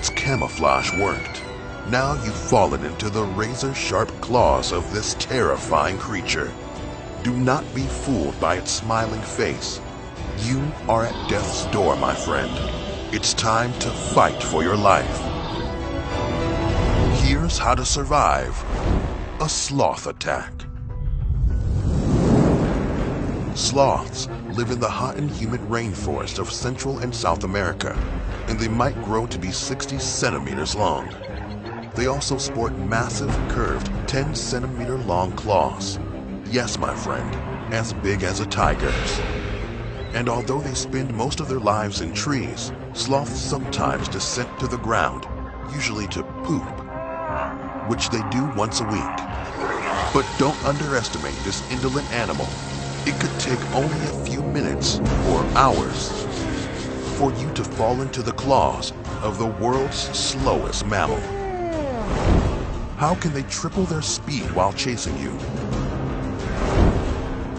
Its camouflage worked. Now you've fallen into the razor-sharp claws of this terrifying creature. Do not be fooled by its smiling face. You are at death's door, my friend. It's time to fight for your life. Here's how to survive a sloth attack. Sloths live in the hot and humid rainforest of Central and South America, and they might grow to be 60 centimeters long. They also sport massive, curved, 10-centimeter long claws. Yes, my friend, as big as a tiger's. And although they spend most of their lives in trees, sloths sometimes descend to the ground, usually to poop, which they do once a week. But don't underestimate this indolent animal. It could take only a few minutes or hours for you to fall into the claws of the world's slowest mammal. How can they triple their speed while chasing you?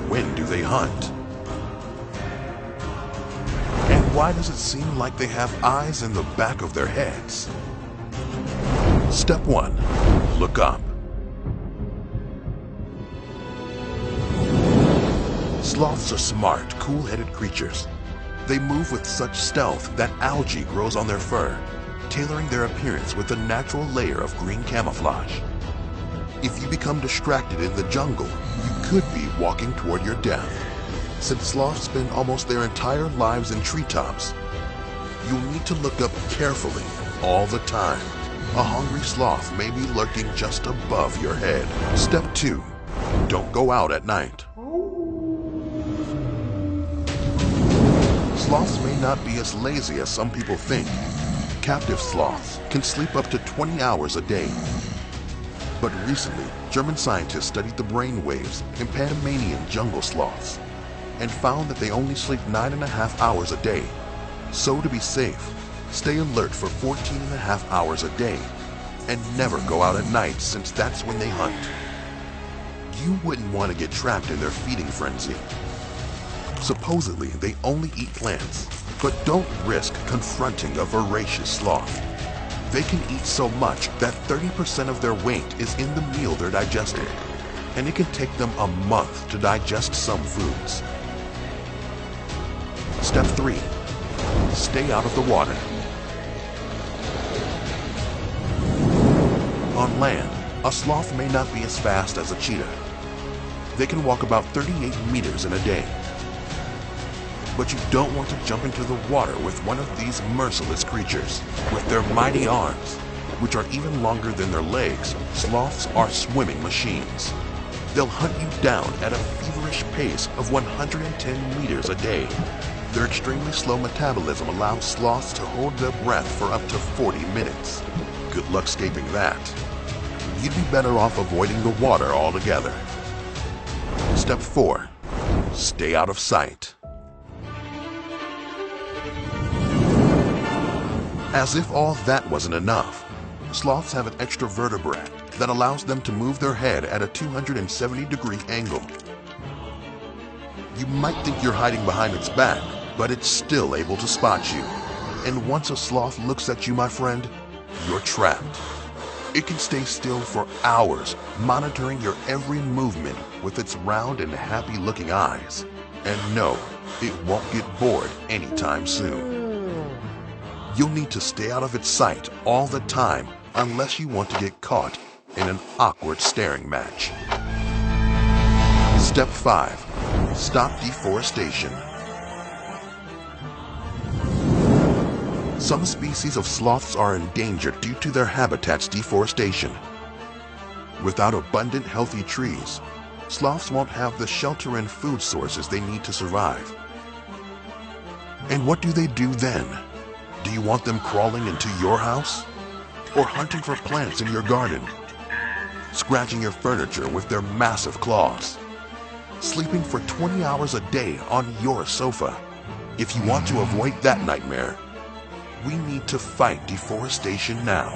When do they hunt? And why does it seem like they have eyes in the back of their heads? Step 1. Look up. Sloths are smart, cool-headed creatures. They move with such stealth that algae grows on their fur, tailoring their appearance with a natural layer of green camouflage. If you become distracted in the jungle, you could be walking toward your death. Since sloths spend almost their entire lives in treetops, you'll need to look up carefully all the time. A hungry sloth may be lurking just above your head. Step 2. Don't go out at night. Sloths may not be as lazy as some people think. Captive sloths can sleep up to 20 hours a day. But recently, German scientists studied the brain waves in Panamanian jungle sloths and found that they only sleep 9.5 hours a day. So to be safe, stay alert for 14.5 hours a day and never go out at night, since that's when they hunt. You wouldn't want to get trapped in their feeding frenzy. Supposedly, they only eat plants, but don't risk confronting a voracious sloth. They can eat so much that 30% of their weight is in the meal they're digesting, and it can take them a month to digest some foods. Step 3. Stay out of the water. On land, a sloth may not be as fast as a cheetah. They can walk about 38 meters in a day. But you don't want to jump into the water with one of these merciless creatures. With their mighty arms, which are even longer than their legs, sloths are swimming machines. They'll hunt you down at a feverish pace of 110 meters a day. Their extremely slow metabolism allows sloths to hold their breath for up to 40 minutes. Good luck escaping that. You'd be better off avoiding the water altogether. Step 4. Stay out of sight. As if all that wasn't enough, sloths have an extra vertebrae that allows them to move their head at a 270-degree angle. You might think you're hiding behind its back, but it's still able to spot you. And once a sloth looks at you, my friend, you're trapped. It can stay still for hours, monitoring your every movement with its round and happy-looking eyes. And no, it won't get bored anytime soon. You'll need to stay out of its sight all the time unless you want to get caught in an awkward staring match. Step 5. Stop deforestation. Some species of sloths are endangered due to their habitat's deforestation. Without abundant, healthy trees, sloths won't have the shelter and food sources they need to survive. And what do they do then? Do you want them crawling into your house? Or hunting for plants in your garden? Scratching your furniture with their massive claws? Sleeping for 20 hours a day on your sofa? If you want to avoid that nightmare, we need to fight deforestation now.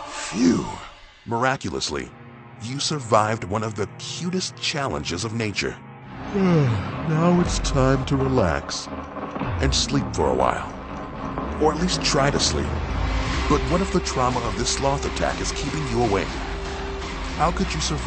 Phew! Miraculously, you survived one of the cutest challenges of nature. Now it's time to relax. and sleep for a while. Or at least try to sleep. But what if the trauma of this sloth attack is keeping you awake? How could you survive?